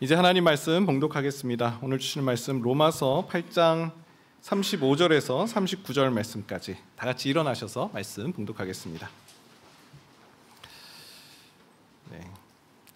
이제 하나님 말씀 봉독하겠습니다. 오늘 주시는 말씀 로마서 8장 35절에서 39절 말씀까지 다 같이 일어나셔서 말씀 봉독하겠습니다.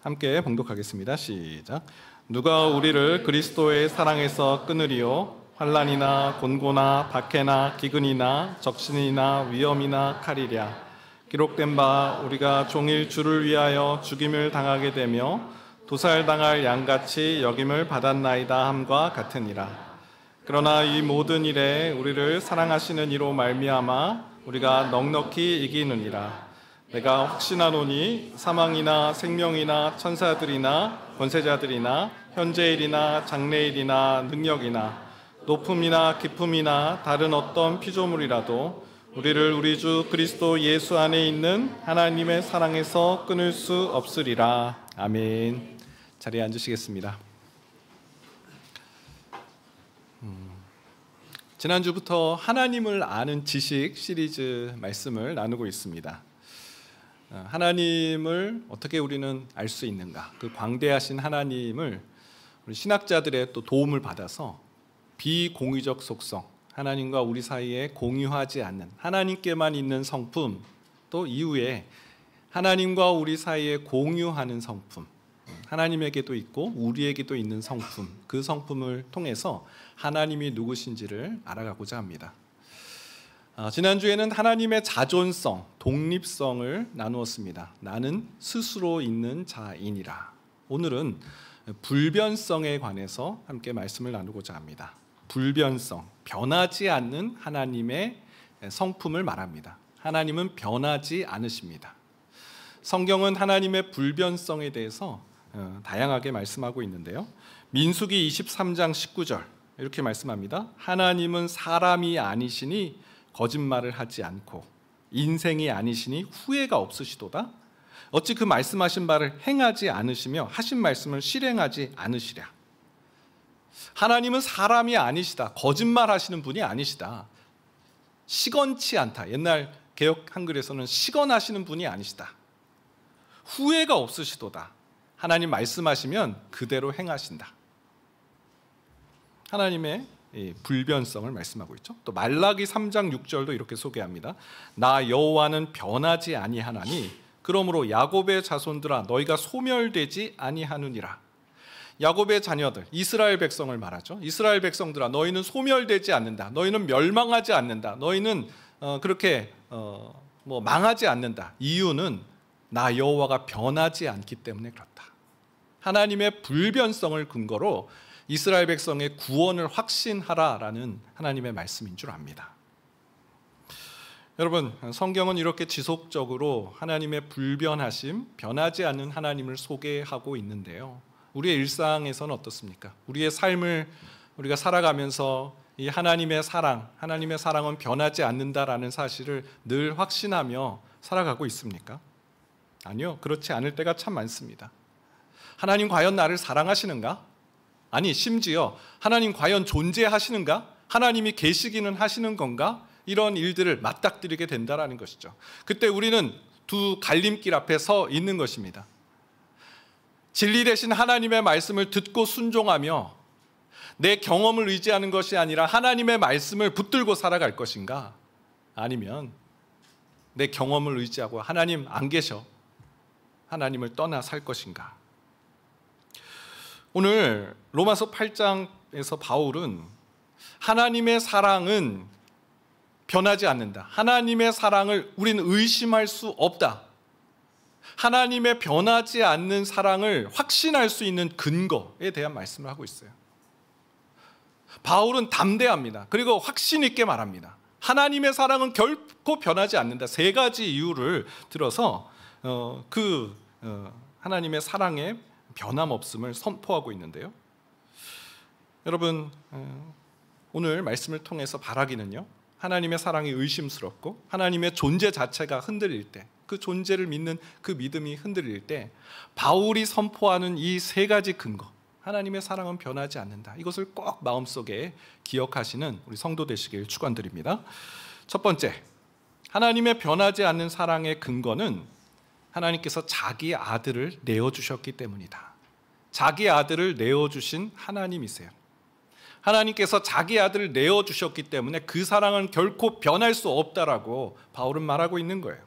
함께 봉독하겠습니다. 시작. 누가 우리를 그리스도의 사랑에서 끊으리요? 환난이나 곤고나 박해나 기근이나 적신이나 위험이나 칼이랴. 기록된 바 우리가 종일 주를 위하여 죽임을 당하게 되며 도살당할 양같이 여김을 받았나이다 함과 같으니라. 그러나 이 모든 일에 우리를 사랑하시는 이로 말미암아 우리가 넉넉히 이기느니라. 내가 확신하노니 사망이나 생명이나 천사들이나 권세자들이나 현재일이나 장래일이나 능력이나 높음이나 깊음이나 다른 어떤 피조물이라도 우리를 우리 주 그리스도 예수 안에 있는 하나님의 사랑에서 끊을 수 없으리라. 아멘. 자리에 앉으시겠습니다. 지난주부터 하나님을 아는 지식 시리즈 말씀을 나누고 있습니다. 하나님을 어떻게 우리는 알 수 있는가? 그 광대하신 하나님을 우리 신학자들의 또 도움을 받아서 비공유적 속성, 하나님과 우리 사이에 공유하지 않는 하나님께만 있는 성품, 또 이후에 하나님과 우리 사이에 공유하는 성품, 하나님에게도 있고 우리에게도 있는 성품, 그 성품을 통해서 하나님이 누구신지를 알아가고자 합니다. 지난주에는 하나님의 자존성, 독립성을 나누었습니다. 나는 스스로 있는 자이니라. 오늘은 불변성에 관해서 함께 말씀을 나누고자 합니다. 불변성, 변하지 않는 하나님의 성품을 말합니다. 하나님은 변하지 않으십니다. 성경은 하나님의 불변성에 대해서 다양하게 말씀하고 있는데요. 민수기 23장 19절 이렇게 말씀합니다. 하나님은 사람이 아니시니 거짓말을 하지 않고 인생이 아니시니 후회가 없으시도다. 어찌 그 말씀하신 바를 행하지 않으시며 하신 말씀을 실행하지 않으시랴. 하나님은 사람이 아니시다. 거짓말하시는 분이 아니시다. 시건치 않다. 옛날 개역 한글에서는 시건하시는 분이 아니시다. 후회가 없으시도다. 하나님 말씀하시면 그대로 행하신다. 하나님의 불변성을 말씀하고 있죠. 또 말라기 3장 6절도 이렇게 소개합니다. 나 여호와는 변하지 아니하나니 그러므로 야곱의 자손들아 너희가 소멸되지 아니하느니라. 야곱의 자녀들, 이스라엘 백성을 말하죠. 이스라엘 백성들아 너희는 소멸되지 않는다. 너희는 멸망하지 않는다. 너희는 그렇게 망하지 않는다. 이유는 나 여호와가 변하지 않기 때문에 그렇다. 하나님의 불변성을 근거로 이스라엘 백성의 구원을 확신하라라는 하나님의 말씀인 줄 압니다. 여러분, 성경은 이렇게 지속적으로 하나님의 불변하심, 변하지 않는 하나님을 소개하고 있는데요. 우리의 일상에서는 어떻습니까? 우리의 삶을 우리가 살아가면서 이 하나님의 사랑은 변하지 않는다라는 사실을 늘 확신하며 살아가고 있습니까? 아니요, 그렇지 않을 때가 참 많습니다. 하나님 과연 나를 사랑하시는가? 아니, 심지어 하나님 과연 존재하시는가? 하나님이 계시기는 하시는 건가? 이런 일들을 맞닥뜨리게 된다는 것이죠. 그때 우리는 두 갈림길 앞에 서 있는 것입니다. 진리 대신 하나님의 말씀을 듣고 순종하며 내 경험을 의지하는 것이 아니라 하나님의 말씀을 붙들고 살아갈 것인가? 아니면 내 경험을 의지하고 하나님 안 계셔, 하나님을 떠나 살 것인가? 오늘 로마서 8장에서 바울은 하나님의 사랑은 변하지 않는다. 하나님의 사랑을 우리는 의심할 수 없다. 하나님의 변하지 않는 사랑을 확신할 수 있는 근거에 대한 말씀을 하고 있어요. 바울은 담대합니다. 그리고 확신 있게 말합니다. 하나님의 사랑은 결코 변하지 않는다. 세 가지 이유를 들어서 하나님의 사랑의 변함없음을 선포하고 있는데요. 여러분, 오늘 말씀을 통해서 바라기는요, 하나님의 사랑이 의심스럽고 하나님의 존재 자체가 흔들릴 때, 그 존재를 믿는 그 믿음이 흔들릴 때 바울이 선포하는 이 세 가지 근거, 하나님의 사랑은 변하지 않는다, 이것을 꼭 마음속에 기억하시는 우리 성도 되시길 축원드립니다. 첫 번째, 하나님의 변하지 않는 사랑의 근거는 하나님께서 자기 아들을 내어주셨기 때문이다. 자기 아들을 내어주신 하나님이세요. 하나님께서 자기 아들을 내어주셨기 때문에 그 사랑은 결코 변할 수 없다라고 바울은 말하고 있는 거예요.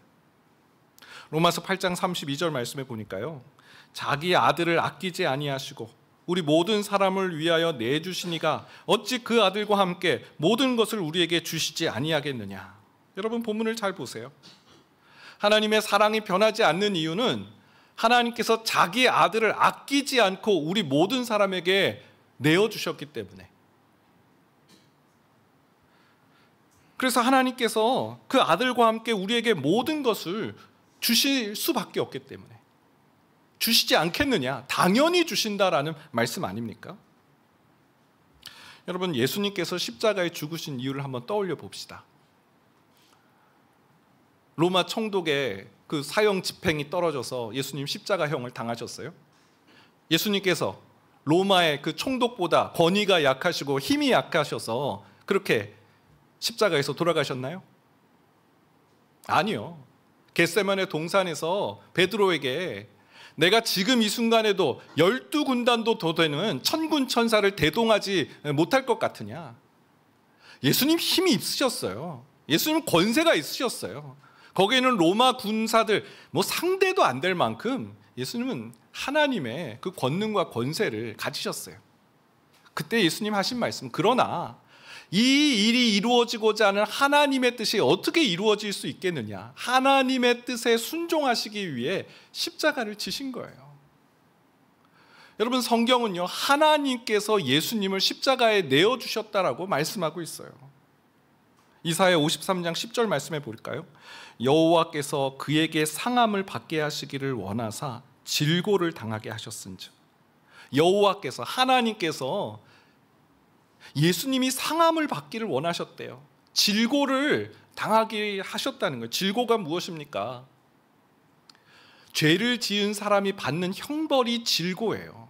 로마서 8장 32절 말씀에 보니까요, 자기 아들을 아끼지 아니하시고 우리 모든 사람을 위하여 내주시니가 어찌 그 아들과 함께 모든 것을 우리에게 주시지 아니하겠느냐. 여러분 본문을 잘 보세요. 하나님의 사랑이 변하지 않는 이유는 하나님께서 자기 아들을 아끼지 않고 우리 모든 사람에게 내어주셨기 때문에. 그래서 하나님께서 그 아들과 함께 우리에게 모든 것을 주실 수밖에 없기 때문에 주시지 않겠느냐? 당연히 주신다라는 말씀 아닙니까? 여러분, 예수님께서 십자가에 죽으신 이유를 한번 떠올려 봅시다. 로마 총독의 그 사형 집행이 떨어져서 예수님 십자가형을 당하셨어요. 예수님께서 로마의 그 총독보다 권위가 약하시고 힘이 약하셔서 그렇게 십자가에서 돌아가셨나요? 아니요. 겟세마네 동산에서 베드로에게 내가 지금 이 순간에도 12군단도 더 되는 천군 천사를 대동하지 못할 것 같으냐? 예수님 힘이 있으셨어요. 예수님 권세가 있으셨어요. 거기에는 로마 군사들 상대도 안 될 만큼 예수님은 하나님의 그 권능과 권세를 가지셨어요. 그때 예수님 하신 말씀, 그러나 이 일이 이루어지고자 하는 하나님의 뜻이 어떻게 이루어질 수 있겠느냐? 하나님의 뜻에 순종하시기 위해 십자가를 지신 거예요. 여러분, 성경은요, 하나님께서 예수님을 십자가에 내어주셨다라고 말씀하고 있어요. 이사야 53장 10절 말씀해 볼까요? 여호와께서 그에게 상함을 받게 하시기를 원하사 질고를 당하게 하셨은즉. 여호와께서, 하나님께서 예수님이 상함을 받기를 원하셨대요. 질고를 당하게 하셨다는 거예요. 질고가 무엇입니까? 죄를 지은 사람이 받는 형벌이 질고예요.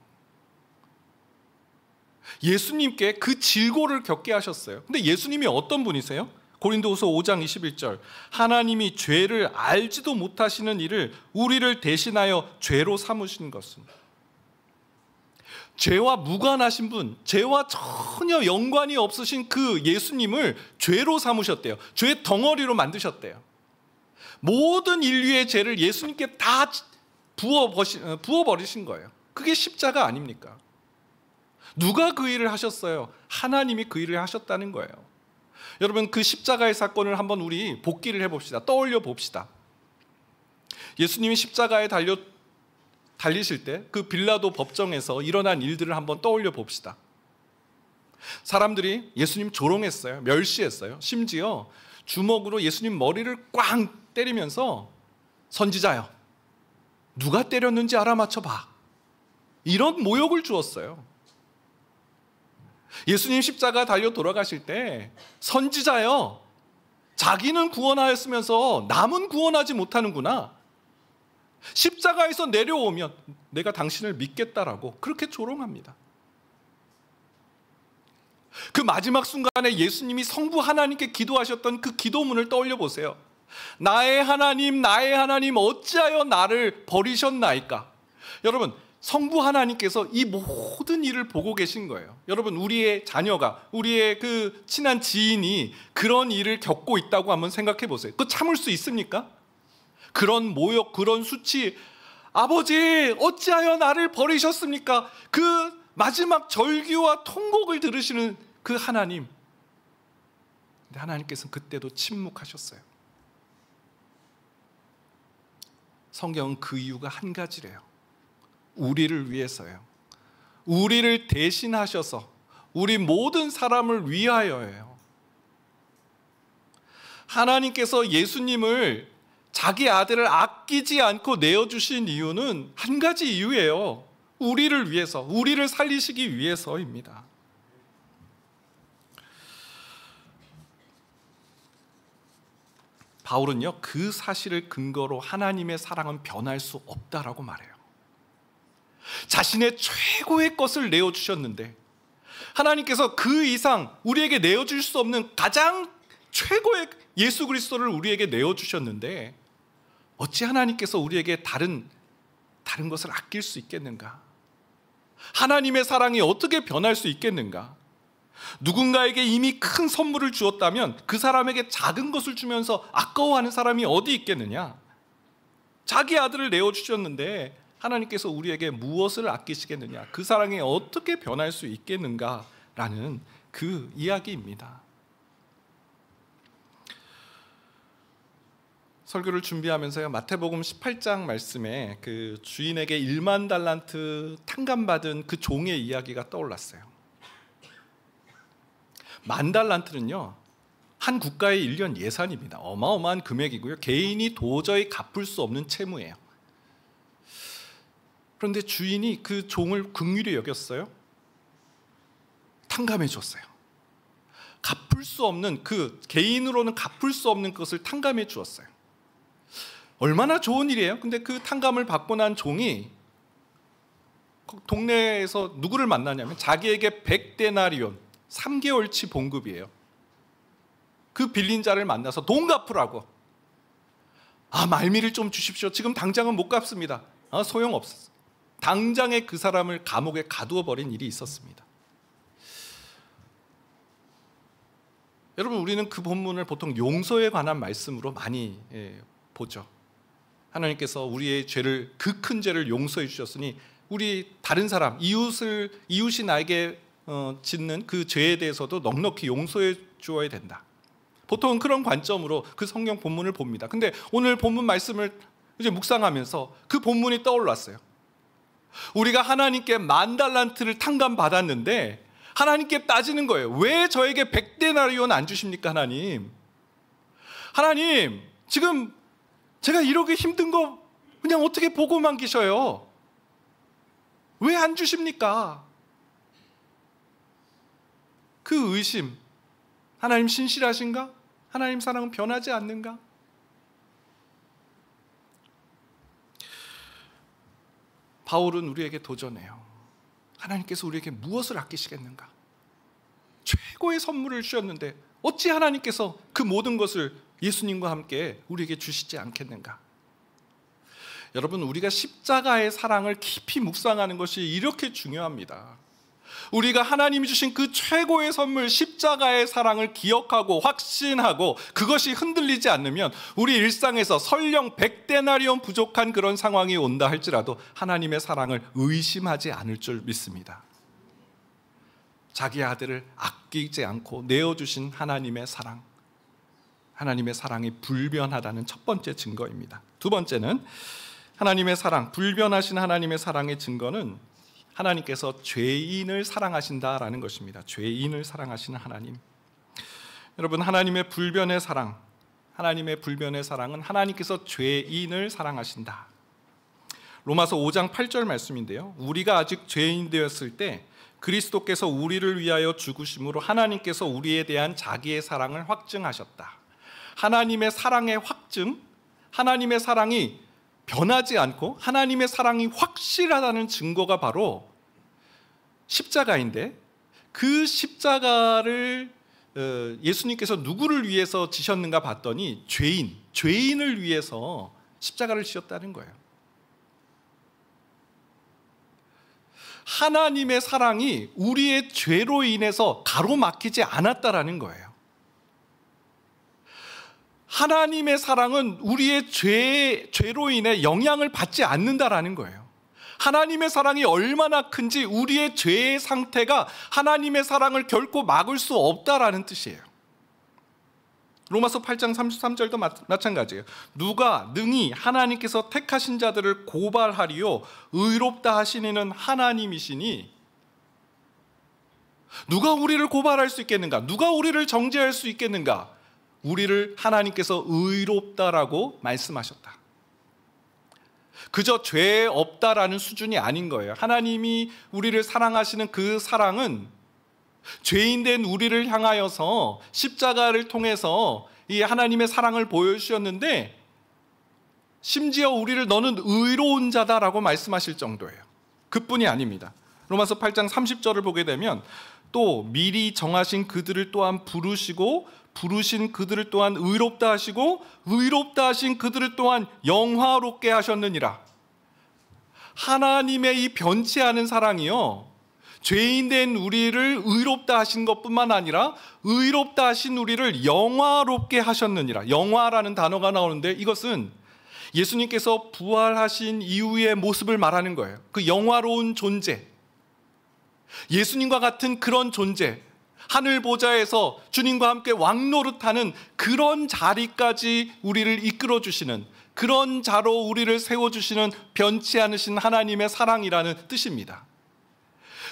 예수님께 그 질고를 겪게 하셨어요. 근데 예수님이 어떤 분이세요? 고린도후서 5장 21절, 하나님이 죄를 알지도 못하시는 이를 우리를 대신하여 죄로 삼으신 것은. 죄와 무관하신 분, 죄와 전혀 연관이 없으신 그 예수님을 죄로 삼으셨대요. 죄 덩어리로 만드셨대요. 모든 인류의 죄를 예수님께 다 부어버리신 거예요. 그게 십자가 아닙니까? 누가 그 일을 하셨어요? 하나님이 그 일을 하셨다는 거예요. 여러분, 그 십자가의 사건을 한번 우리 복기를 해봅시다. 떠올려 봅시다. 예수님이 십자가에 달리실 때 그 빌라도 법정에서 일어난 일들을 한번 떠올려 봅시다. 사람들이 예수님 조롱했어요. 멸시했어요. 심지어 주먹으로 예수님 머리를 꽝 때리면서 선지자여, 누가 때렸는지 알아맞혀봐, 이런 모욕을 주었어요. 예수님 십자가 달려 돌아가실 때 선지자여, 자기는 구원하였으면서 남은 구원하지 못하는구나, 십자가에서 내려오면 내가 당신을 믿겠다라고 그렇게 조롱합니다. 그 마지막 순간에 예수님이 성부 하나님께 기도하셨던 그 기도문을 떠올려 보세요. 나의 하나님, 나의 하나님, 어찌하여 나를 버리셨나이까? 여러분, 성부 하나님께서 이 모든 일을 보고 계신 거예요. 여러분, 우리의 자녀가, 우리의 그 친한 지인이 그런 일을 겪고 있다고 한번 생각해 보세요. 그거 참을 수 있습니까? 그런 모욕, 그런 수치, 아버지 어찌하여 나를 버리셨습니까? 그 마지막 절규와 통곡을 들으시는 그 하나님. 근데 하나님께서는 그때도 침묵하셨어요. 성경은 그 이유가 한 가지래요. 우리를 위해서요. 우리를 대신하셔서 우리 모든 사람을 위하여예요. 하나님께서 예수님을, 자기 아들을 아끼지 않고 내어주신 이유는 한 가지 이유예요. 우리를 위해서, 우리를 살리시기 위해서입니다. 바울은요, 그 사실을 근거로 하나님의 사랑은 변할 수 없다라고 말해요. 자신의 최고의 것을 내어주셨는데, 하나님께서 그 이상 우리에게 내어줄 수 없는 가장 최고의 예수 그리스도를 우리에게 내어주셨는데 어찌 하나님께서 우리에게 다른 것을 아낄 수 있겠는가? 하나님의 사랑이 어떻게 변할 수 있겠는가? 누군가에게 이미 큰 선물을 주었다면 그 사람에게 작은 것을 주면서 아까워하는 사람이 어디 있겠느냐? 자기 아들을 내어주셨는데 하나님께서 우리에게 무엇을 아끼시겠느냐? 그 사랑이 어떻게 변할 수 있겠는가라는 그 이야기입니다. 설교를 준비하면서요, 마태복음 18장 말씀에 그 주인에게 1만 달란트 탕감받은 그 종의 이야기가 떠올랐어요. 1만 달란트는요, 한 국가의 1년 예산입니다. 어마어마한 금액이고요, 개인이 도저히 갚을 수 없는 채무예요. 그런데 주인이 그 종을 긍휼히 여겼어요. 탕감해 줬어요. 갚을 수 없는, 그 개인으로는 갚을 수 없는 것을 탕감해 주었어요. 얼마나 좋은 일이에요. 근데 그 탕감을 받고 난 종이 동네에서 누구를 만나냐면 자기에게 100데나리온, 3개월치 봉급이에요. 그 빌린 자를 만나서 돈 갚으라고. 말미를 좀 주십시오. 지금 당장은 못 갚습니다. 소용없었어요. 당장에 그 사람을 감옥에 가두어 버린 일이 있었습니다. 여러분, 우리는 그 본문을 보통 용서에 관한 말씀으로 많이 보죠. 하나님께서 우리의 죄를, 그 큰 죄를 용서해 주셨으니 우리 다른 사람, 이웃이 나에게 짓는 그 죄에 대해서도 넉넉히 용서해 주어야 된다. 보통 그런 관점으로 그 성경 본문을 봅니다. 근데 오늘 본문 말씀을 이제 묵상하면서 그 본문이 떠올랐어요. 우리가 하나님께 1만 달란트를 탕감받았는데 하나님께 따지는 거예요. 왜 저에게 100데나리온 안 주십니까, 하나님? 하나님, 지금 제가 이렇게 힘든 거 그냥 어떻게 보고만 계셔요? 왜 안 주십니까? 그 의심, 하나님 신실하신가? 하나님 사랑은 변하지 않는가? 바울은 우리에게 도전해요. 하나님께서 우리에게 무엇을 아끼시겠는가? 최고의 선물을 주셨는데 어찌 하나님께서 그 모든 것을 예수님과 함께 우리에게 주시지 않겠는가? 여러분, 우리가 십자가의 사랑을 깊이 묵상하는 것이 이렇게 중요합니다. 우리가 하나님이 주신 그 최고의 선물 십자가의 사랑을 기억하고 확신하고 그것이 흔들리지 않으면 우리 일상에서 설령 100데나리온 부족한 그런 상황이 온다 할지라도 하나님의 사랑을 의심하지 않을 줄 믿습니다. 자기 아들을 아끼지 않고 내어주신 하나님의 사랑, 하나님의 사랑이 불변하다는 첫 번째 증거입니다. 두 번째는 하나님의 사랑, 불변하신 하나님의 사랑의 증거는 하나님께서 죄인을 사랑하신다라는 것입니다. 죄인을 사랑하시는 하나님. 여러분, 하나님의 불변의 사랑, 하나님의 불변의 사랑은 하나님께서 죄인을 사랑하신다. 로마서 5장 8절 말씀인데요, 우리가 아직 죄인 되었을 때 그리스도께서 우리를 위하여 죽으심으로 하나님께서 우리에 대한 자기의 사랑을 확증하셨다. 하나님의 사랑의 확증, 하나님의 사랑이 변하지 않고 하나님의 사랑이 확실하다는 증거가 바로 십자가인데, 그 십자가를 예수님께서 누구를 위해서 지셨는가 봤더니 죄인을 위해서 십자가를 지셨다는 거예요. 하나님의 사랑이 우리의 죄로 인해서 가로막히지 않았다라는 거예요. 하나님의 사랑은 우리의 죄로 인해 영향을 받지 않는다라는 거예요. 하나님의 사랑이 얼마나 큰지 우리의 죄의 상태가 하나님의 사랑을 결코 막을 수 없다라는 뜻이에요. 로마서 8장 33절도 마찬가지예요. 누가 능히 하나님께서 택하신 자들을 고발하리요 의롭다 하시니는 하나님이시니, 누가 우리를 고발할 수 있겠는가? 누가 우리를 정죄할 수 있겠는가? 우리를 하나님께서 의롭다라고 말씀하셨다. 그저 죄 없다라는 수준이 아닌 거예요. 하나님이 우리를 사랑하시는 그 사랑은 죄인된 우리를 향하여서 십자가를 통해서 이 하나님의 사랑을 보여주셨는데, 심지어 우리를 너는 의로운 자다라고 말씀하실 정도예요. 그뿐이 아닙니다. 로마서 8장 30절을 보게 되면 또 미리 정하신 그들을 또한 부르시고 부르신 그들을 또한 의롭다 하시고 의롭다 하신 그들을 또한 영화롭게 하셨느니라. 하나님의 이 변치 않은 사랑이요, 죄인된 우리를 의롭다 하신 것뿐만 아니라 의롭다 하신 우리를 영화롭게 하셨느니라. 영화라는 단어가 나오는데 이것은 예수님께서 부활하신 이후의 모습을 말하는 거예요. 그 영화로운 존재, 예수님과 같은 그런 존재, 하늘 보좌에서 주님과 함께 왕노릇하는 그런 자리까지 우리를 이끌어 주시는, 그런 자로 우리를 세워주시는 변치 않으신 하나님의 사랑이라는 뜻입니다.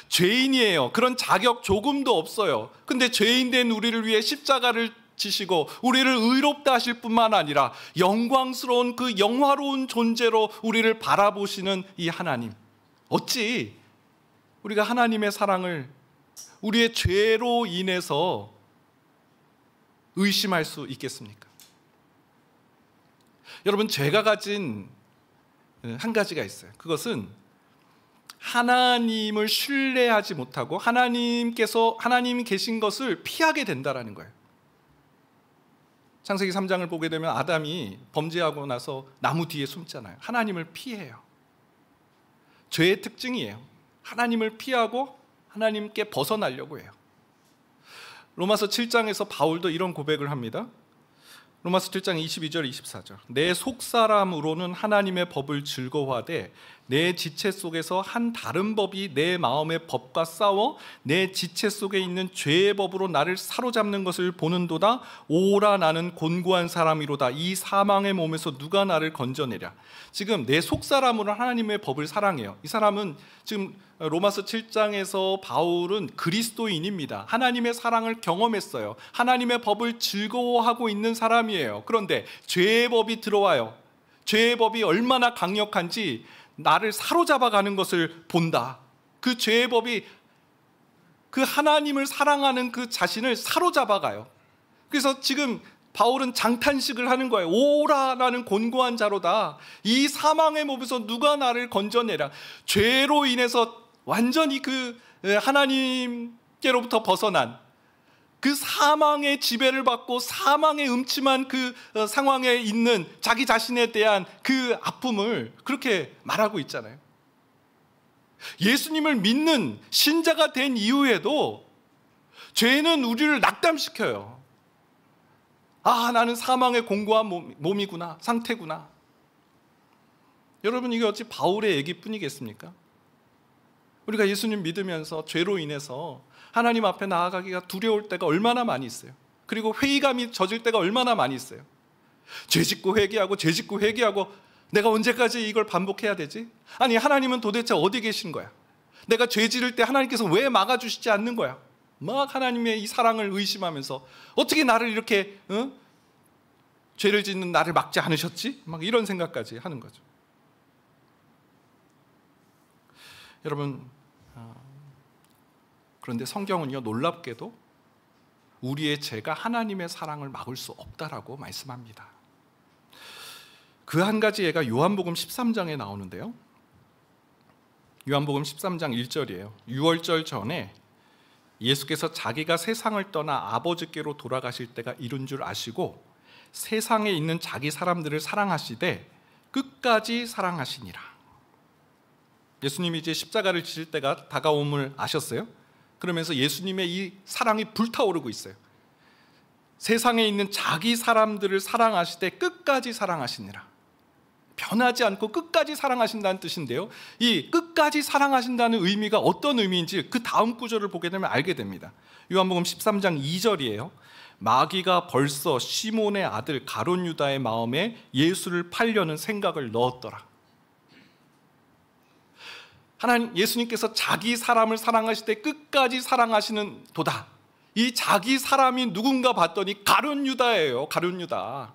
죄인이에요. 그런 자격 조금도 없어요. 근데 죄인된 우리를 위해 십자가를 지시고 우리를 의롭다 하실 뿐만 아니라 영광스러운 그 영화로운 존재로 우리를 바라보시는 이 하나님, 어찌 우리가 하나님의 사랑을 우리의 죄로 인해서 의심할 수 있겠습니까? 여러분, 죄가 가진 한 가지가 있어요. 그것은 하나님을 신뢰하지 못하고 하나님이 계신 것을 피하게 된다는 거예요. 창세기 3장을 보게 되면 아담이 범죄하고 나서 나무 뒤에 숨잖아요. 하나님을 피해요. 죄의 특징이에요. 하나님을 피하고 하나님께 벗어나려고 해요. 로마서 7장에서 바울도 이런 고백을 합니다. 로마서 7장 22절 24절. 내 속사람으로는 하나님의 법을 즐거워하되 내 지체 속에서 한 다른 법이 내 마음의 법과 싸워 내 지체 속에 있는 죄의 법으로 나를 사로잡는 것을 보는도다. 오라, 나는 곤고한 사람이로다. 이 사망의 몸에서 누가 나를 건져내랴. 지금 내 속사람으로 하나님의 법을 사랑해요. 이 사람은 지금 로마서 7장에서 바울은 그리스도인입니다. 하나님의 사랑을 경험했어요. 하나님의 법을 즐거워하고 있는 사람이에요. 그런데 죄의 법이 들어와요. 죄의 법이 얼마나 강력한지 나를 사로잡아가는 것을 본다. 그 죄의 법이 그 하나님을 사랑하는 그 자신을 사로잡아가요. 그래서 지금 바울은 장탄식을 하는 거예요. 오라, 나는 곤고한 자로다. 이 사망의 몸에서 누가 나를 건져내랴. 죄로 인해서 완전히 그 하나님께로부터 벗어난 그 사망의 지배를 받고 사망의 음침한 그 상황에 있는 자기 자신에 대한 그 아픔을 그렇게 말하고 있잖아요. 예수님을 믿는 신자가 된 이후에도 죄는 우리를 낙담시켜요. 아, 나는 사망의 공고한 몸이구나, 상태구나. 여러분, 이게 어찌 바울의 얘기뿐이겠습니까? 우리가 예수님 믿으면서 죄로 인해서 하나님 앞에 나아가기가 두려울 때가 얼마나 많이 있어요. 그리고 회의감이 젖을 때가 얼마나 많이 있어요. 죄 짓고 회개하고 죄 짓고 회개하고 내가 언제까지 이걸 반복해야 되지? 아니, 하나님은 도대체 어디 계신 거야? 내가 죄 지을 때 하나님께서 왜 막아주시지 않는 거야? 막 하나님의 이 사랑을 의심하면서 어떻게 나를 이렇게 죄를 짓는 나를 막지 않으셨지? 막 이런 생각까지 하는 거죠. 여러분, 그런데 성경은요, 놀랍게도 우리의 죄가 하나님의 사랑을 막을 수 없다라고 말씀합니다. 그 한 가지 예가 요한복음 13장에 나오는데요. 요한복음 13장 1절이에요. 유월절 전에 예수께서 자기가 세상을 떠나 아버지께로 돌아가실 때가 이른 줄 아시고 세상에 있는 자기 사람들을 사랑하시되 끝까지 사랑하시니라. 예수님이 이제 십자가를 지실 때가 다가옴을 아셨어요. 그러면서 예수님의 이 사랑이 불타오르고 있어요. 세상에 있는 자기 사람들을 사랑하시되 끝까지 사랑하시니라. 변하지 않고 끝까지 사랑하신다는 뜻인데요, 이 끝까지 사랑하신다는 의미가 어떤 의미인지 그 다음 구절을 보게 되면 알게 됩니다. 요한복음 13장 2절이에요. 마귀가 벌써 시몬의 아들 가룟 유다의 마음에 예수를 팔려는 생각을 넣었더라. 하나님, 예수님께서 자기 사람을 사랑하실 때 끝까지 사랑하시는 도다. 이 자기 사람이 누군가 봤더니 가룟 유다예요. 가룟 유다.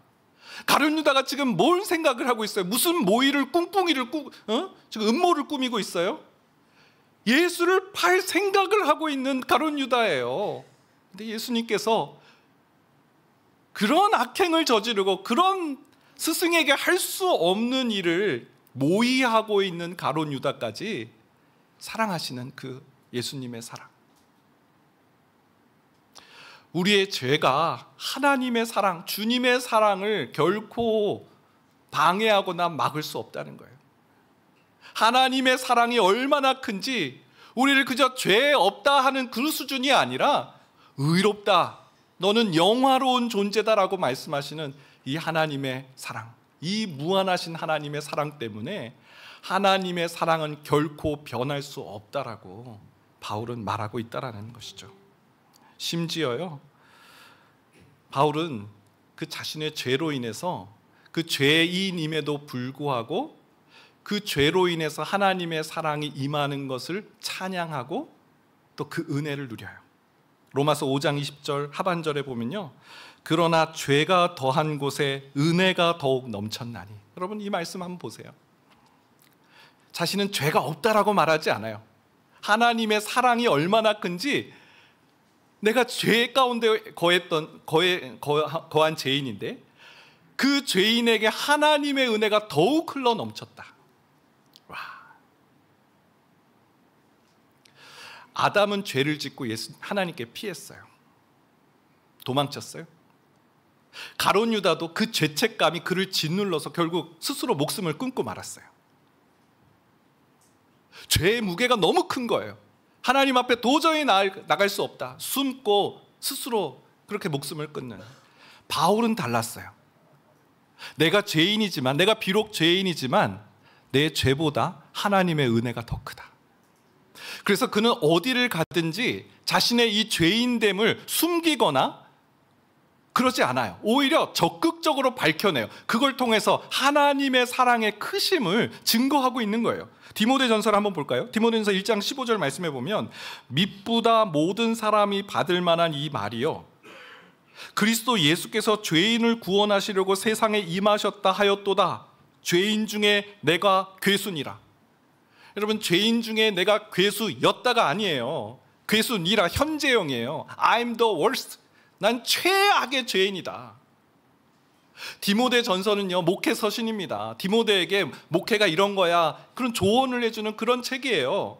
가룟 유다가 지금 뭘 생각을 하고 있어요? 무슨 모의를 지금 음모를 꾸미고 있어요? 예수를 팔 생각을 하고 있는 가룟 유다예요. 근데 예수님께서 그런 악행을 저지르고 그런 스승에게 할 수 없는 일을 모의하고 있는 가룟 유다까지 사랑하시는 그 예수님의 사랑. 우리의 죄가 하나님의 사랑, 주님의 사랑을 결코 방해하거나 막을 수 없다는 거예요. 하나님의 사랑이 얼마나 큰지 우리를 그저 죄 없다 하는 그 수준이 아니라 의롭다, 너는 영화로운 존재다라고 말씀하시는 이 하나님의 사랑, 이 무한하신 하나님의 사랑 때문에 하나님의 사랑은 결코 변할 수 없다라고 바울은 말하고 있다라는 것이죠. 심지어요, 바울은 그 자신의 죄로 인해서 그 죄인임에도 불구하고 그 죄로 인해서 하나님의 사랑이 임하는 것을 찬양하고 또 그 은혜를 누려요. 로마서 5장 20절 하반절에 보면요, 그러나 죄가 더한 곳에 은혜가 더욱 넘쳤나니. 여러분, 이 말씀 한번 보세요. 자신은 죄가 없다라고 말하지 않아요. 하나님의 사랑이 얼마나 큰지, 내가 죄 가운데 거한 죄인인데 그 죄인에게 하나님의 은혜가 더욱 흘러 넘쳤다. 와. 아담은 죄를 짓고 하나님께 피했어요. 도망쳤어요. 가룟 유다도 그 죄책감이 그를 짓눌러서 결국 스스로 목숨을 끊고 말았어요. 죄의 무게가 너무 큰 거예요. 하나님 앞에 도저히 나갈 수 없다, 숨고 스스로 그렇게 목숨을 끊는. 바울은 달랐어요. 내가 죄인이지만, 내가 비록 죄인이지만 내 죄보다 하나님의 은혜가 더 크다. 그래서 그는 어디를 가든지 자신의 이 죄인됨을 숨기거나 그러지 않아요. 오히려 적극적으로 밝혀내요. 그걸 통해서 하나님의 사랑의 크심을 증거하고 있는 거예요. 디모데전서를 한번 볼까요? 디모데전서 1장 15절 말씀해 보면, mit보다 모든 사람이 받을 만한 이 말이요, 그리스도 예수께서 죄인을 구원하시려고 세상에 임하셨다 하였도다. 죄인 중에 내가 괴순이라. 여러분, 죄인 중에 내가 괴수였다가 아니에요. 괴순이라 현재형이에요. I'm the worst. 난 최악의 죄인이다. 디모데 전서는요, 목회 서신입니다. 디모데에게 목회가 이런 거야, 그런 조언을 해주는 그런 책이에요.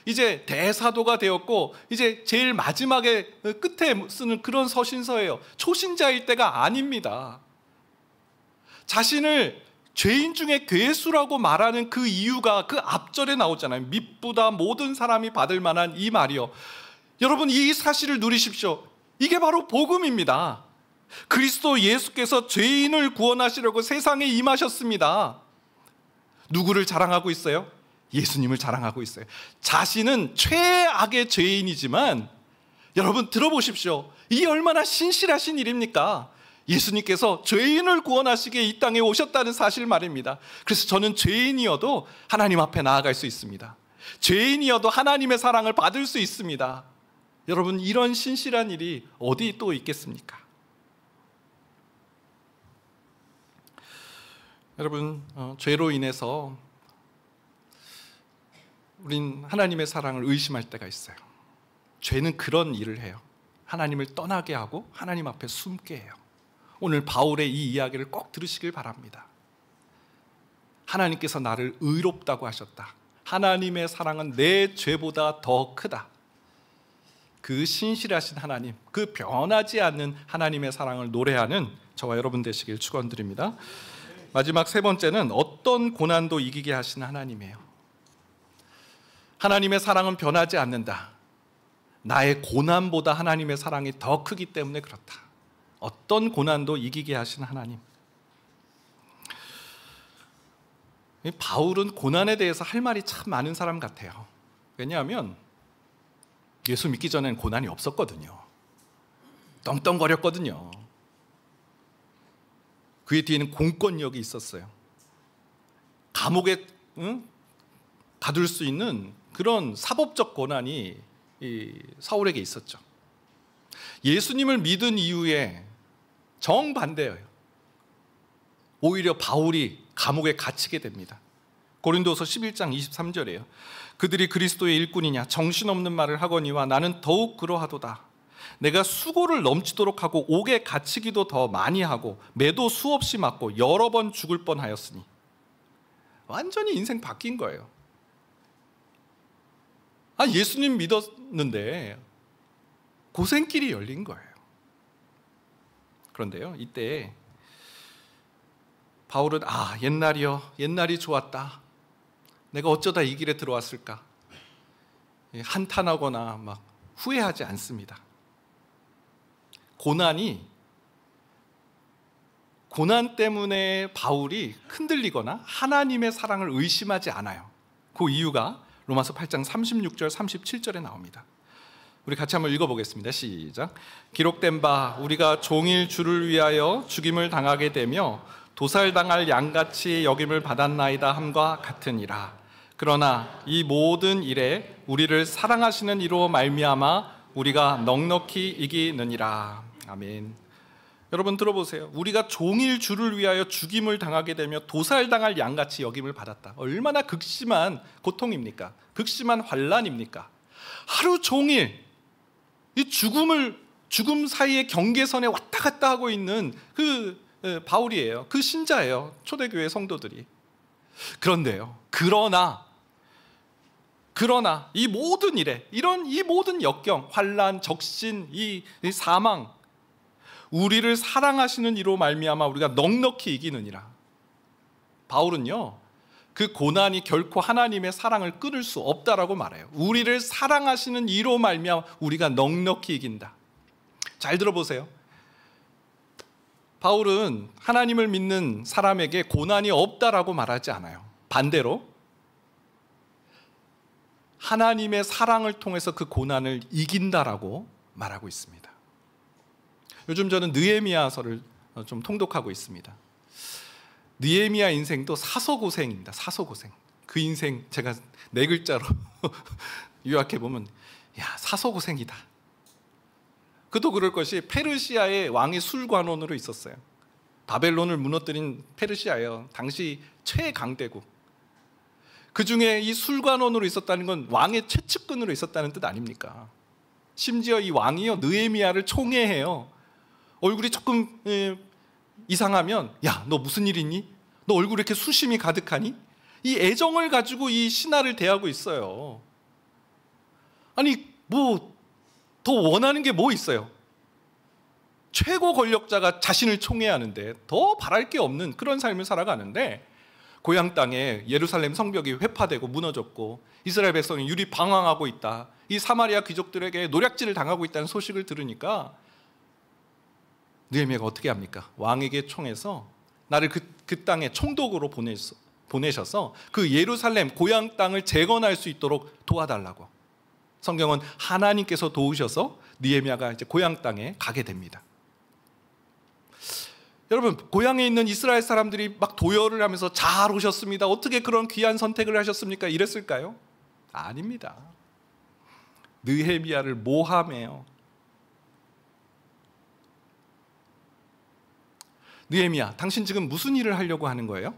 이제 대사도가 되었고 이제 제일 마지막에 끝에 쓰는 그런 서신서예요. 초신자일 때가 아닙니다. 자신을 죄인 중에 괴수라고 말하는 그 이유가 그 앞절에 나오잖아요. mit보다 모든 사람이 받을 만한 이 말이요. 여러분, 이 사실을 누리십시오. 이게 바로 복음입니다. 그리스도 예수께서 죄인을 구원하시려고 세상에 임하셨습니다. 누구를 자랑하고 있어요? 예수님을 자랑하고 있어요. 자신은 최악의 죄인이지만 여러분 들어보십시오. 이게 얼마나 신실하신 일입니까? 예수님께서 죄인을 구원하시기에 이 땅에 오셨다는 사실 말입니다. 그래서 저는 죄인이어도 하나님 앞에 나아갈 수 있습니다. 죄인이어도 하나님의 사랑을 받을 수 있습니다. 여러분, 이런 신실한 일이 어디 또 있겠습니까? 여러분, 죄로 인해서 우린 하나님의 사랑을 의심할 때가 있어요. 죄는 그런 일을 해요. 하나님을 떠나게 하고 하나님 앞에 숨게 해요. 오늘 바울의 이 이야기를 꼭 들으시길 바랍니다. 하나님께서 나를 의롭다고 하셨다. 하나님의 사랑은 내 죄보다 더 크다. 그 신실하신 하나님, 그 변하지 않는 하나님의 사랑을 노래하는 저와 여러분 되시길 축원드립니다. 마지막 세 번째는 어떤 고난도 이기게 하시는 하나님이에요. 하나님의 사랑은 변하지 않는다. 나의 고난보다 하나님의 사랑이 더 크기 때문에 그렇다. 어떤 고난도 이기게 하시는 하나님. 바울은 고난에 대해서 할 말이 참 많은 사람 같아요. 왜냐하면 예수 믿기 전엔 고난이 없었거든요. 떵떵거렸거든요. 그의 뒤에는 공권력이 있었어요. 감옥에 가둘 수 있는 그런 사법적 권한이 이 사울에게 있었죠. 예수님을 믿은 이후에 정반대예요. 오히려 바울이 감옥에 갇히게 됩니다. 고린도서 11장 23절이에요. 그들이 그리스도의 일꾼이냐 정신없는 말을 하거니와 나는 더욱 그러하도다. 내가 수고를 넘치도록 하고 옥에 갇히기도 더 많이 하고 매도 수없이 맞고 여러 번 죽을 뻔하였으니. 완전히 인생 바뀐 거예요. 예수님 믿었는데 고생길이 열린 거예요. 그런데요, 이때 바울은 옛날이 좋았다. 내가 어쩌다 이 길에 들어왔을까? 한탄하거나 막 후회하지 않습니다. 고난 때문에 바울이 흔들리거나 하나님의 사랑을 의심하지 않아요. 그 이유가 로마서 8장 36절 37절에 나옵니다. 우리 같이 한번 읽어보겠습니다. 시작. 기록된 바 우리가 종일 주를 위하여 죽임을 당하게 되며 도살당할 양같이 여김을 받았나이다 함과 같으니라. 그러나 이 모든 일에 우리를 사랑하시는 이로 말미암아 우리가 넉넉히 이기느니라. 아멘. 여러분 들어보세요. 우리가 종일 주를 위하여 죽임을 당하게 되며 도살당할 양같이 여김을 받았다. 얼마나 극심한 고통입니까? 극심한 환난입니까? 하루 종일 이 죽음 사이의 경계선에 왔다 갔다 하고 있는 그 바울이에요. 그 신자예요. 초대교회 성도들이. 그런데요. 그러나 이 모든 일에 이 모든 역경, 환난, 적신, 이 사망, 우리를 사랑하시는 이로 말미암아 우리가 넉넉히 이기느니라. 바울은요, 그 고난이 결코 하나님의 사랑을 끊을 수 없다라고 말해요. 우리를 사랑하시는 이로 말미암아 우리가 넉넉히 이긴다. 잘 들어보세요. 바울은 하나님을 믿는 사람에게 고난이 없다라고 말하지 않아요. 반대로 하나님의 사랑을 통해서 그 고난을 이긴다라고 말하고 있습니다. 요즘 저는 느헤미야서를 좀 통독하고 있습니다. 느헤미야 인생도 사소고생입니다. 사소고생. 그 인생 제가 4글자로 요약해 보면 사소고생이다. 그도 그럴 것이 페르시아의 왕이 술관원으로 있었어요. 바벨론을 무너뜨린 페르시아예요. 당시 최강대국. 그 중에 이 술관원으로 있었다는 건 왕의 최측근으로 있었다는 뜻 아닙니까? 심지어 이 왕이요, 느헤미야를 총애해요. 얼굴이 조금 이상하면 너 무슨 일 있니? 너 얼굴에 이렇게 수심이 가득하니? 이 애정을 가지고 이 신하를 대하고 있어요. 아니 더 원하는 게 뭐 있어요? 최고 권력자가 자신을 총애하는데 더 바랄 게 없는 그런 삶을 살아가는데, 고향 땅에 예루살렘 성벽이 회파되고 무너졌고 이스라엘 백성이 유리 방황하고 있다, 이 사마리아 귀족들에게 노략질을 당하고 있다는 소식을 들으니까 느헤미야가 어떻게 합니까? 왕에게 청해서 나를 그 땅에 총독으로 보내셔서 그 예루살렘 고향 땅을 재건할 수 있도록 도와달라고. 성경은 하나님께서 도우셔서 느헤미야가 이제 고향 땅에 가게 됩니다. 여러분, 고향에 있는 이스라엘 사람들이 막 도열을 하면서 잘 오셨습니다, 어떻게 그런 귀한 선택을 하셨습니까? 이랬을까요? 아닙니다. 느헤미야를 모함해요. 느헤미야, 당신 지금 무슨 일을 하려고 하는 거예요?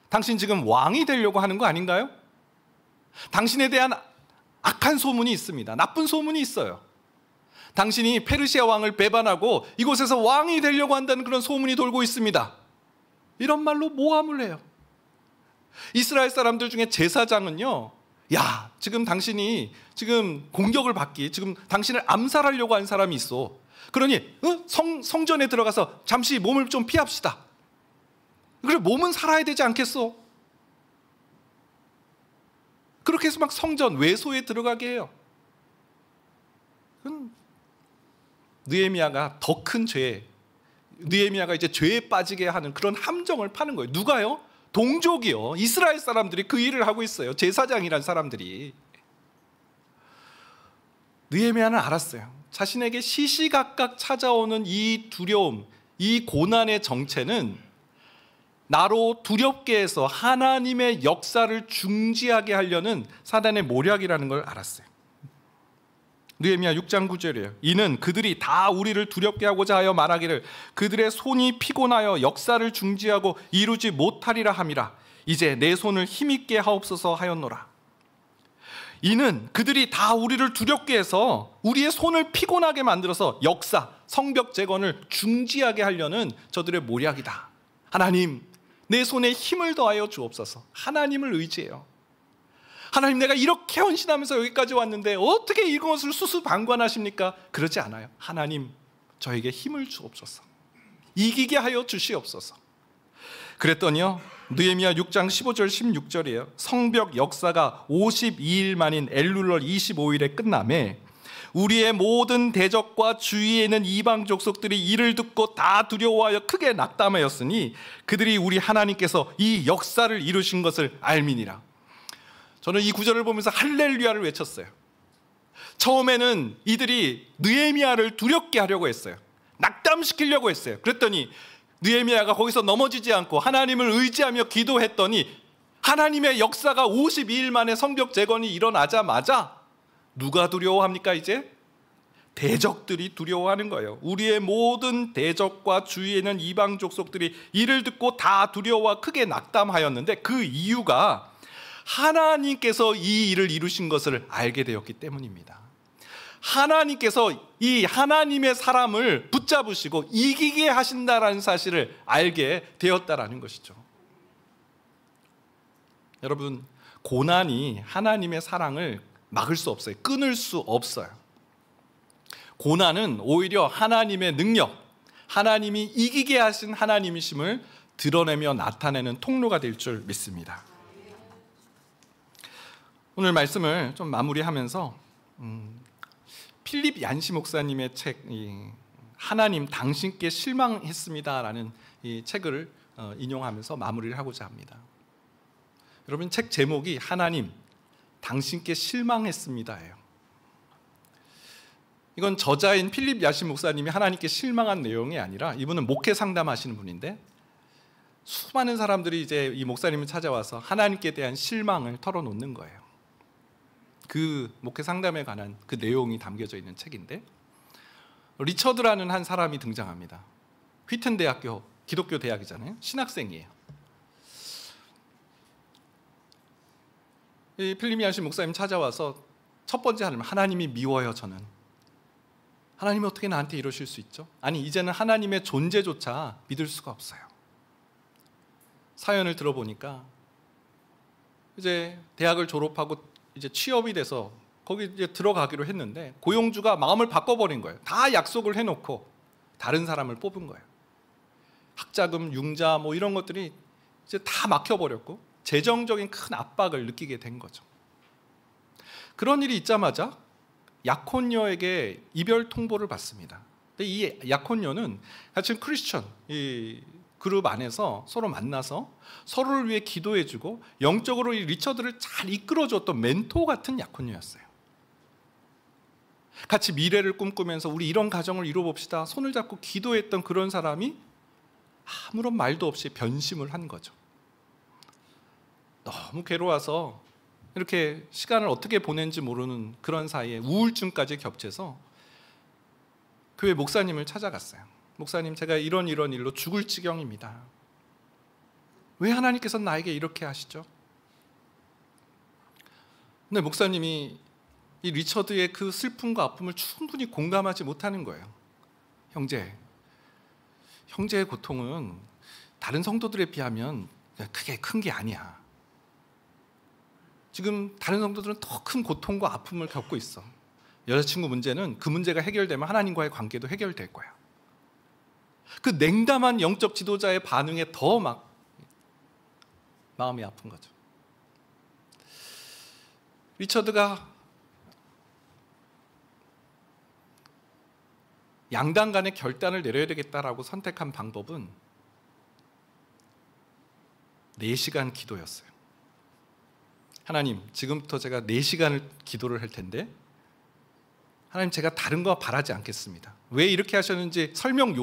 당신 지금 왕이 되려고 하는 거 아닌가요? 당신에 대한 악한 소문이 있습니다. 나쁜 소문이 있어요. 당신이 페르시아 왕을 배반하고 이곳에서 왕이 되려고 한다는 그런 소문이 돌고 있습니다. 이런 말로 모함을 해요. 이스라엘 사람들 중에 제사장은요, 지금 당신이 지금 공격을 받기, 지금 당신을 암살하려고 한 사람이 있어. 그러니 성전에 들어가서 잠시 몸을 좀 피합시다. 그래, 몸은 살아야 되지 않겠어? 그렇게 해서 막 성전 외소에 들어가게 해요. 느헤미야가 더 큰 죄, 느헤미야가 이제 죄에 빠지게 하는 그런 함정을 파는 거예요. 누가요? 동족이요, 이스라엘 사람들이 그 일을 하고 있어요. 제사장이란 사람들이. 느헤미야는 알았어요. 자신에게 시시각각 찾아오는 이 두려움, 이 고난의 정체는 나로 두렵게 해서 하나님의 역사를 중지하게 하려는 사단의 모략이라는 걸 알았어요. 느헤미야 6장 9절이에요. 이는 그들이 다 우리를 두렵게 하고자 하여 말하기를 그들의 손이 피곤하여 역사를 중지하고 이루지 못하리라 함이라. 이제 내 손을 힘있게 하옵소서 하였노라. 이는 그들이 다 우리를 두렵게 해서 우리의 손을 피곤하게 만들어서 역사, 성벽 재건을 중지하게 하려는 저들의 모략이다. 하나님, 내 손에 힘을 더하여 주옵소서. 하나님을 의지해요. 하나님, 내가 이렇게 헌신하면서 여기까지 왔는데 어떻게 이것을 수수방관하십니까? 그러지 않아요. 하나님, 저에게 힘을 주옵소서. 이기게 하여 주시옵소서. 그랬더니요, 느헤미야 6장 15절 16절이에요. 성벽 역사가 52일 만인 엘룰월 25일에 끝남에 우리의 모든 대적과 주위에 있는 이방 족속들이 이를 듣고 다 두려워하여 크게 낙담하였으니 그들이 우리 하나님께서 이 역사를 이루신 것을 알미니라. 저는 이 구절을 보면서 할렐루야를 외쳤어요. 처음에는 이들이 느헤미야를 두렵게 하려고 했어요. 낙담시키려고 했어요. 그랬더니 느헤미야가 거기서 넘어지지 않고 하나님을 의지하며 기도했더니 하나님의 역사가 52일 만에 성벽 재건이 일어나자마자 누가 두려워합니까? 이제 대적들이 두려워하는 거예요. 우리의 모든 대적과 주위에 있는 이방 족속들이 이를 듣고 다 두려워와 크게 낙담하였는데 그 이유가 하나님께서 이 일을 이루신 것을 알게 되었기 때문입니다. 하나님께서 이 하나님의 사람을 붙잡으시고 이기게 하신다라는 사실을 알게 되었다라는 것이죠. 여러분, 고난이 하나님의 사랑을 막을 수 없어요. 끊을 수 없어요. 고난은 오히려 하나님의 능력, 하나님이 이기게 하신 하나님이심을 드러내며 나타내는 통로가 될 줄 믿습니다. 오늘 말씀을 좀 마무리하면서 필립 얀시 목사님의 책 하나님 당신께 실망했습니다라는 이 책을 인용하면서 마무리를 하고자 합니다. 여러분, 책 제목이 하나님 당신께 실망했습니다예요. 이건 저자인 필립 얀시 목사님이 하나님께 실망한 내용이 아니라 이분은 목회 상담하시는 분인데 수많은 사람들이 이제 이 목사님을 찾아와서 하나님께 대한 실망을 털어놓는 거예요. 그 목회 상담에 관한 그 내용이 담겨져 있는 책인데 리처드라는 한 사람이 등장합니다. 휘튼 대학교, 기독교 대학이잖아요. 신학생이에요. 이 필립 얀시 목사님 찾아와서 첫 번째 하나님이 미워요. 저는 하나님이 어떻게 나한테 이러실 수 있죠? 아니, 이제는 하나님의 존재조차 믿을 수가 없어요. 사연을 들어보니까 이제 대학을 졸업하고 이제 취업이 돼서 거기 이제 들어가기로 했는데 고용주가 마음을 바꿔버린 거예요. 다 약속을 해놓고 다른 사람을 뽑은 거예요. 학자금, 융자 뭐 이런 것들이 이제 다 막혀버렸고 재정적인 큰 압박을 느끼게 된 거죠. 그런 일이 있자마자 약혼녀에게 이별 통보를 받습니다. 근데 이 약혼녀는 같이 크리스천 이 그룹 안에서 서로 만나서 서로를 위해 기도해주고 영적으로 이 리처드를 잘 이끌어줬던 멘토 같은 약혼녀였어요. 같이 미래를 꿈꾸면서 우리 이런 가정을 이뤄봅시다 손을 잡고 기도했던 그런 사람이 아무런 말도 없이 변심을 한 거죠. 너무 괴로워서 이렇게 시간을 어떻게 보낸지 모르는 그런 사이에 우울증까지 겹쳐서 교회 목사님을 찾아갔어요. 목사님, 제가 이런 일로 죽을 지경입니다. 왜 하나님께서 나에게 이렇게 하시죠? 근데 목사님이 이 리처드의 그 슬픔과 아픔을 충분히 공감하지 못하는 거예요. 형제의 고통은 다른 성도들에 비하면 크게 큰 게 아니야. 지금 다른 성도들은 더 큰 고통과 아픔을 겪고 있어. 여자친구 문제는 그 문제가 해결되면 하나님과의 관계도 해결될 거야. 그 냉담한 영적 지도자의 반응에 더 막 마음이 아픈 거죠. 리처드가 양당 간의 결단을 내려야 되겠다라고 선택한 방법은 4시간 기도였어요. 하나님, 지금부터 제가 4시간을 기도를 할 텐데 하나님, 제가 다른 거 바라지 않겠습니다. 왜 이렇게 하셨는지 설명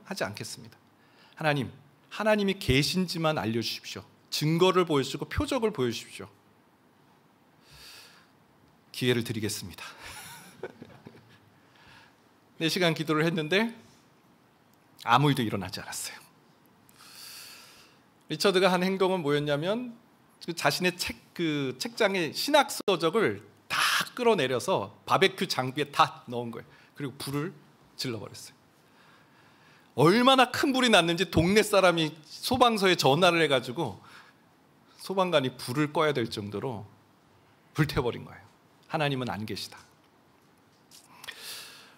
하지 않겠습니다. 하나님, 하나님이 계신지만 알려주십시오. 증거를 보여주시고 표적을 보여주십시오. 기회를 드리겠습니다. 4시간 기도를 했는데 아무 일도 일어나지 않았어요. 리처드가 한 행동은 뭐였냐면 자신의 책장에 신학 서적을 다 끌어내려서 바베큐 장비에 다 넣은 거예요. 그리고 불을 질러버렸어요. 얼마나 큰 불이 났는지 동네 사람이 소방서에 전화를 해가지고 소방관이 불을 꺼야 될 정도로 불태워버린 거예요. 하나님은 안 계시다.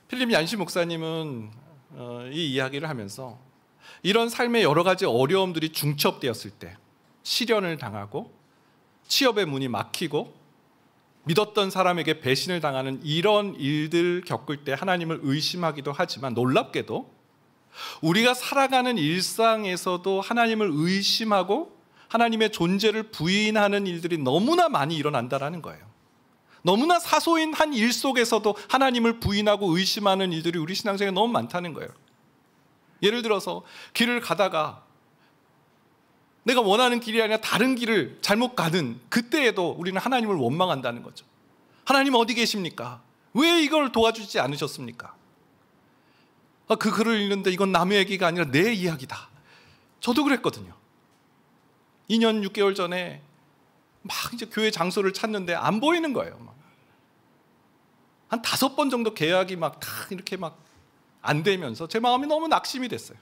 필립 얀시 목사님은 이 이야기를 하면서 이런 삶의 여러 가지 어려움들이 중첩되었을 때, 시련을 당하고 취업의 문이 막히고 믿었던 사람에게 배신을 당하는 이런 일들 겪을 때 하나님을 의심하기도 하지만, 놀랍게도 우리가 살아가는 일상에서도 하나님을 의심하고 하나님의 존재를 부인하는 일들이 너무나 많이 일어난다는 거예요. 너무나 사소한 한 일 속에서도 하나님을 부인하고 의심하는 일들이 우리 신앙생활에 너무 많다는 거예요. 예를 들어서 길을 가다가 내가 원하는 길이 아니라 다른 길을 잘못 가는 그때에도 우리는 하나님을 원망한다는 거죠. 하나님 어디 계십니까? 왜 이걸 도와주지 않으셨습니까? 그 글을 읽는데 이건 남의 얘기가 아니라 내 이야기다. 저도 그랬거든요. 2년 6개월 전에 막 이제 교회 장소를 찾는데 안 보이는 거예요. 한 5번 정도 계약이 막 다 이렇게 막 안 되면서 제 마음이 너무 낙심이 됐어요.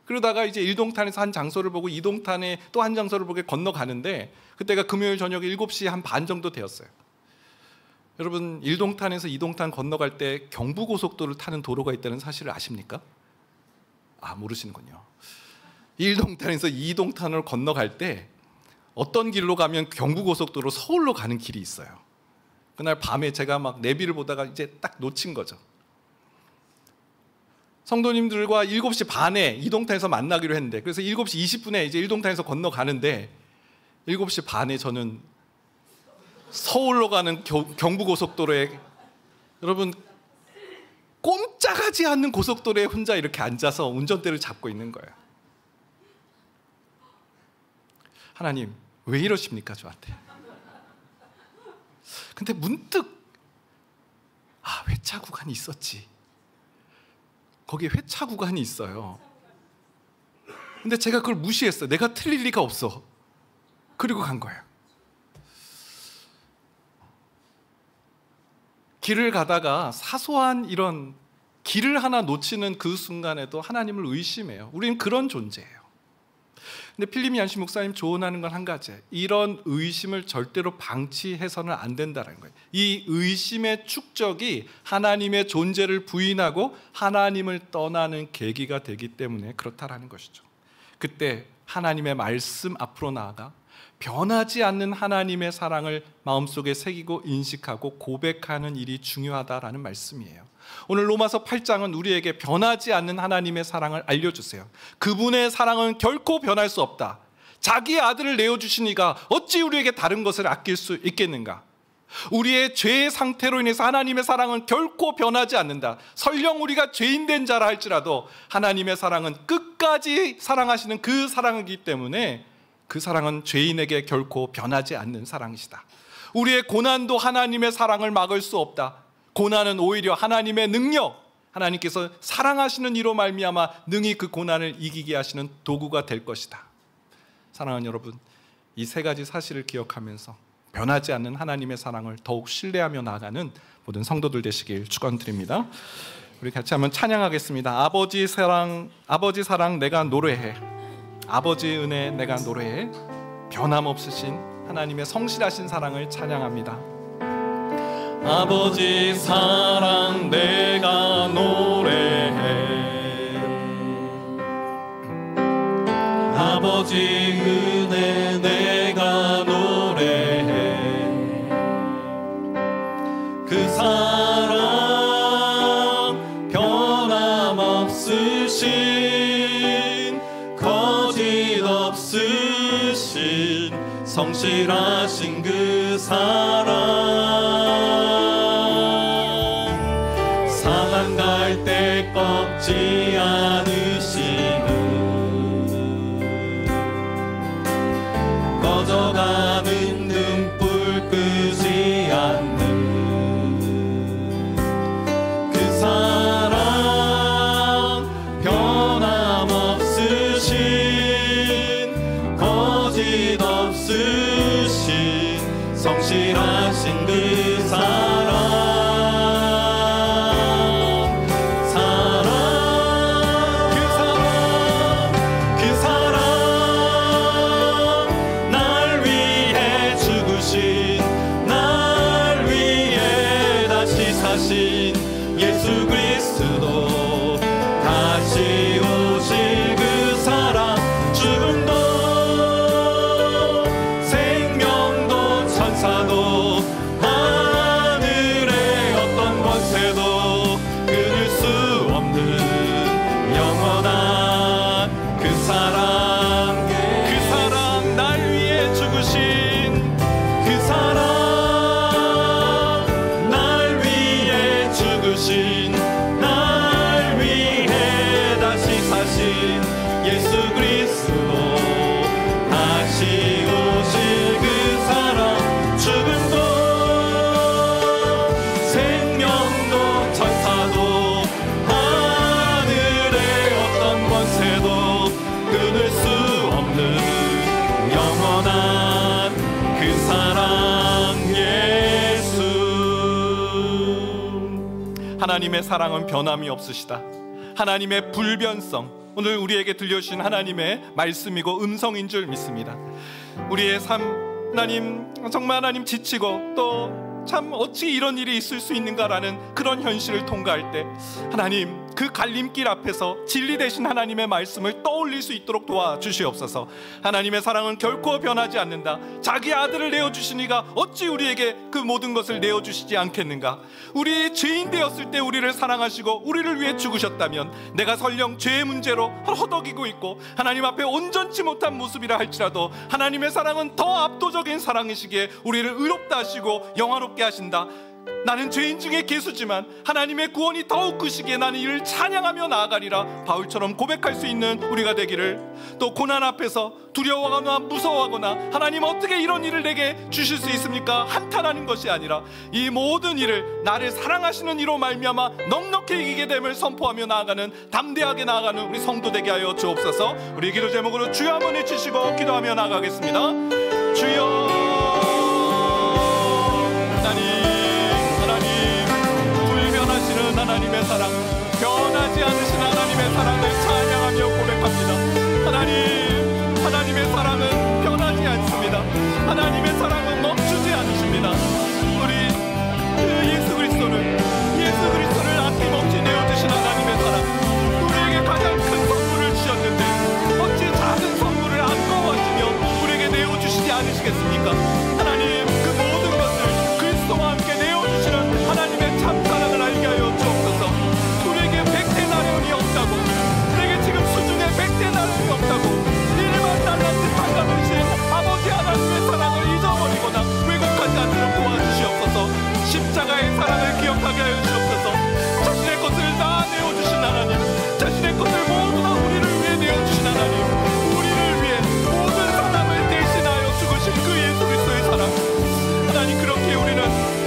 그러다가 이제 1동탄에서 한 장소를 보고 2동탄에 또 한 장소를 보고 건너가는데, 그때가 금요일 저녁 7시 한 반 정도 되었어요. 여러분, 1동탄에서 2동탄 건너갈 때 경부고속도로를 타는 도로가 있다는 사실을 아십니까? 모르시는군요. 1동탄에서 2동탄을 건너갈 때 어떤 길로 가면 경부고속도로 서울로 가는 길이 있어요. 그날 밤에 제가 막 내비를 보다가 이제 딱 놓친 거죠. 성도님들과 7시 반에 2동탄에서 만나기로 했는데, 그래서 7시 20분에 이제 1동탄에서 건너가는데 7시 반에 저는 서울로 가는 경부고속도로에, 여러분, 꼼짝하지 않는 고속도로에 혼자 이렇게 앉아서 운전대를 잡고 있는 거예요. 하나님, 왜 이러십니까 저한테? 근데 문득 회차 구간이 있었지. 거기에 회차 구간이 있어요. 근데 제가 그걸 무시했어요. 내가 틀릴 리가 없어. 그리고 간 거예요. 길을 가다가 사소한 이런 길을 하나 놓치는 그 순간에도 하나님을 의심해요. 우리는 그런 존재예요. 근데 필립 얀시 목사님 조언하는 건 한 가지, 이런 의심을 절대로 방치해서는 안 된다는 거예요. 이 의심의 축적이 하나님의 존재를 부인하고 하나님을 떠나는 계기가 되기 때문에 그렇다라는 것이죠. 그때 하나님의 말씀 앞으로 나아가 변하지 않는 하나님의 사랑을 마음속에 새기고 인식하고 고백하는 일이 중요하다라는 말씀이에요. 오늘 로마서 8장은 우리에게 변하지 않는 하나님의 사랑을 알려주세요. 그분의 사랑은 결코 변할 수 없다. 자기의 아들을 내어주신 이가 어찌 우리에게 다른 것을 아낄 수 있겠는가? 우리의 죄의 상태로 인해서 하나님의 사랑은 결코 변하지 않는다. 설령 우리가 죄인된 자라 할지라도 하나님의 사랑은 끝까지 사랑하시는 그 사랑이기 때문에 그 사랑은 죄인에게 결코 변하지 않는 사랑이시다. 우리의 고난도 하나님의 사랑을 막을 수 없다. 고난은 오히려 하나님의 능력, 하나님께서 사랑하시는 이로 말미암아 능히 그 고난을 이기게 하시는 도구가 될 것이다. 사랑하는 여러분, 이 세 가지 사실을 기억하면서 변하지 않는 하나님의 사랑을 더욱 신뢰하며 나아가는 모든 성도들 되시길 축원드립니다. 우리 같이 한번 찬양하겠습니다. 아버지 사랑 내가 노래해. 아버지의 은혜 내가 노래해. 변함없으신 하나님의 성실하신 사랑을 찬양합니다. 아버지 사랑 내가 노래해. 아버지 은혜 내가 노래해. 그 사랑 변함없으신 거짓 없으신 성실하신 그 사랑, 상한 때 꺾지 않으시는, 꺼져가는 등불 끄지 않는 그 사랑, 변함없으신 거짓 없으신 성실하신 그 사랑, 예수 그리스도 다시 오시 하나님의 사랑은 변함이 없으시다. 하나님의 불변성, 오늘 우리에게 들려주신 하나님의 말씀이고 음성인 줄 믿습니다. 우리의 삶, 하나님 정말 하나님 지치고 또 참 어찌 이런 일이 있을 수 있는가라는 그런 현실을 통과할 때 하나님 그 갈림길 앞에서 진리 되신 하나님의 말씀을 떠올릴 수 있도록 도와주시옵소서. 하나님의 사랑은 결코 변하지 않는다. 자기 아들을 내어주시니가 어찌 우리에게 그 모든 것을 내어주시지 않겠는가. 우리 죄인 되었을 때 우리를 사랑하시고 우리를 위해 죽으셨다면 내가 설령 죄의 문제로 허덕이고 있고 하나님 앞에 온전치 못한 모습이라 할지라도 하나님의 사랑은 더 압도적인 사랑이시기에 우리를 의롭다 하시고 영화롭게 하신다. 나는 죄인 중에 괴수지만 하나님의 구원이 더욱 크시기에 나는 이를 찬양하며 나아가리라. 바울처럼 고백할 수 있는 우리가 되기를. 또 고난 앞에서 두려워하거나 무서워하거나 하나님 어떻게 이런 일을 내게 주실 수 있습니까? 한탄하는 것이 아니라 이 모든 일을 나를 사랑하시는 이로 말미암아 넉넉히 이기게 됨을 선포하며 나아가는, 담대하게 나아가는 우리 성도 되게 하여 주옵소서. 우리 기도 제목으로 주여 한번 해주시고 기도하며 나아가겠습니다. 주여, 하나님의 사랑, 변하지 않으신 하나님의 사랑을 찬양하며 고백합니다. 하나님의 사랑은 변하지 않습니다. 하나님의 사랑은 멈추지 않으십니다. 우리 예수 그리스도를 아낌없이 내어주신 하나님의 사랑, 우리에게 가장 큰 선물을 주셨는데 어찌 작은 선물을 아까워하시며 우리에게 내어주시지 않으시겠습니까? 하나님 그 모든 것을 그리스도와 함께 내어주시는 하나님의 참 사랑을 알게 하여 주옵소서. 우리에게 백대 나련이 없다고, 우리에게 지금 수중에 백대 나련이 없다고 1만 달란트 탕감하신 아버지 하나님의 사랑을 잊어버리거나 왜곡하지 않도록 도와주시옵소서. 십자가의 사랑을 기억하게 하여 주옵소서. 자신의 것을 다 내어주신 하나님, 자신의 것을 모두 다 우리를 위해 내어주신 하나님, 우리를 위해 모든 사랑을 대신하여 죽으신 그 예수 그리스도의 사랑, 하나님 그렇게 우리는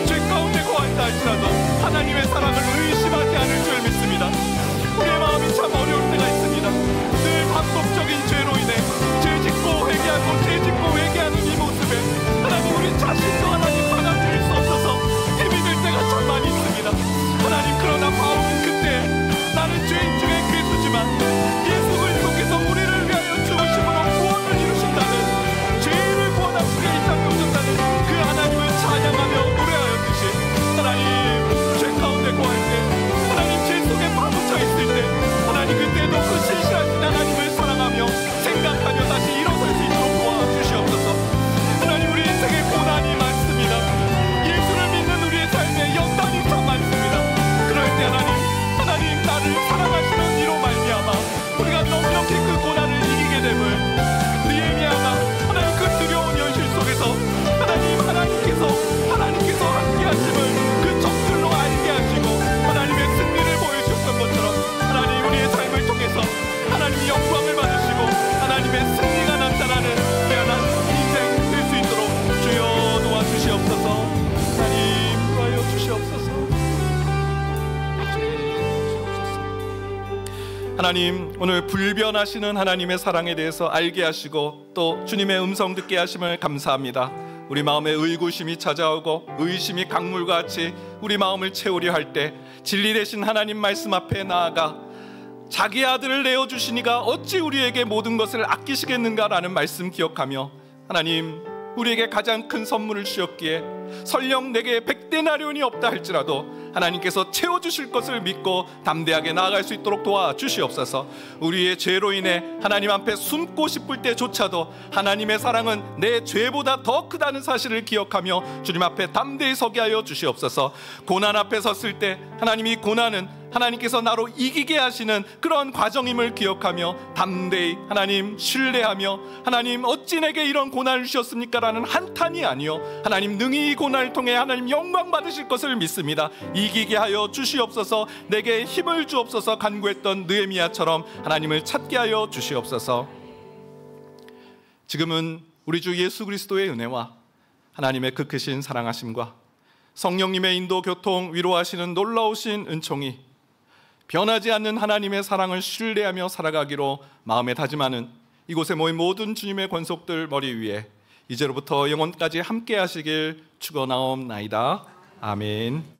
죄 가운데 거한다 할지라도 하나님의 사랑을 의심하지 않을 줄 믿습니다. 우리의 마음이 참 어려울 때가 있습니다. 늘 반복적인 죄로 인해 죄 짓고 회개하고 죄 짓고 회개하는 이 모습에 하나님 우리 자신도 하나님 받아들일 수 없어서 힘이 들 때가 참 많이 있습니다. 하나님 그러나 바울은 그때 나는 죄인 중에 괴수지만 예수 그리스도께서 우리를 위하여 죽으심으로 구원을 이루신다는, 죄인을 구원하시게 이 땅에 오셨다는 그 하나님을 찬양하며 노래하였듯이 하나님 죄 가운데 거할 때, 하나님 죄 속에 파묻혀 있을 때 하나님 그때도 그 신실하신 하나님을 사랑하며 생각하며 다시 일어설 수 있도록 도와주시옵소서. 하나님 우리 인생에 고난이 많습니다. 예수를 믿는 우리의 삶에 연단이 참 많습니다. 그럴 때 하나님 나를 사랑하시는 이로 말미암아 우리가 넉넉히 그 고난을 이기게 됨을 느헤미야가 하나님 그 두려운 현실 속에서 하나님께서 함께 하심을 그 적들로 알게 하시고 하나님의 승리를 보여주셨던 것처럼 하나님 우리의 삶을 통해서 하나님이 영광을 받으시고 하나님의 승리가 나타나는 귀한 인생 될 수 있도록 주여 도와주시옵소서. 하나님 도와여 주시옵소서. 하나님 오늘 불변하시는 하나님의 사랑에 대해서 알게 하시고 또 주님의 음성 듣게 하심을 감사합니다. 우리 마음에 의구심이 찾아오고 의심이 강물같이 우리 마음을 채우려 할 때 진리 되신 하나님 말씀 앞에 나아가 자기 아들을 내어주시니가 어찌 우리에게 모든 것을 아끼시겠는가라는 말씀 기억하며 하나님 우리에게 가장 큰 선물을 주셨기에 설령 내게 백대나련이 없다 할지라도 하나님께서 채워주실 것을 믿고 담대하게 나아갈 수 있도록 도와주시옵소서. 우리의 죄로 인해 하나님 앞에 숨고 싶을 때조차도 하나님의 사랑은 내 죄보다 더 크다는 사실을 기억하며 주님 앞에 담대히 서게 하여 주시옵소서. 고난 앞에 섰을 때 하나님 이 고난은 하나님께서 나로 이기게 하시는 그런 과정임을 기억하며 담대히 하나님 신뢰하며 하나님 어찌 내게 이런 고난을 주셨습니까? 라는 한탄이 아니요 하나님 능히 이 고난을 통해 하나님 영광 받으실 것을 믿습니다. 이기게 하여 주시옵소서. 내게 힘을 주옵소서. 간구했던 느헤미야처럼 하나님을 찾게 하여 주시옵소서. 지금은 우리 주 예수 그리스도의 은혜와 하나님의 그 크신 사랑하심과 성령님의 인도 교통 위로하시는 놀라우신 은총이 변하지 않는 하나님의 사랑을 신뢰하며 살아가기로 마음에 다짐하는 이곳에 모인 모든 주님의 권속들 머리 위에 이제로부터 영원까지 함께 하시길 축원하옵나이다. 아멘.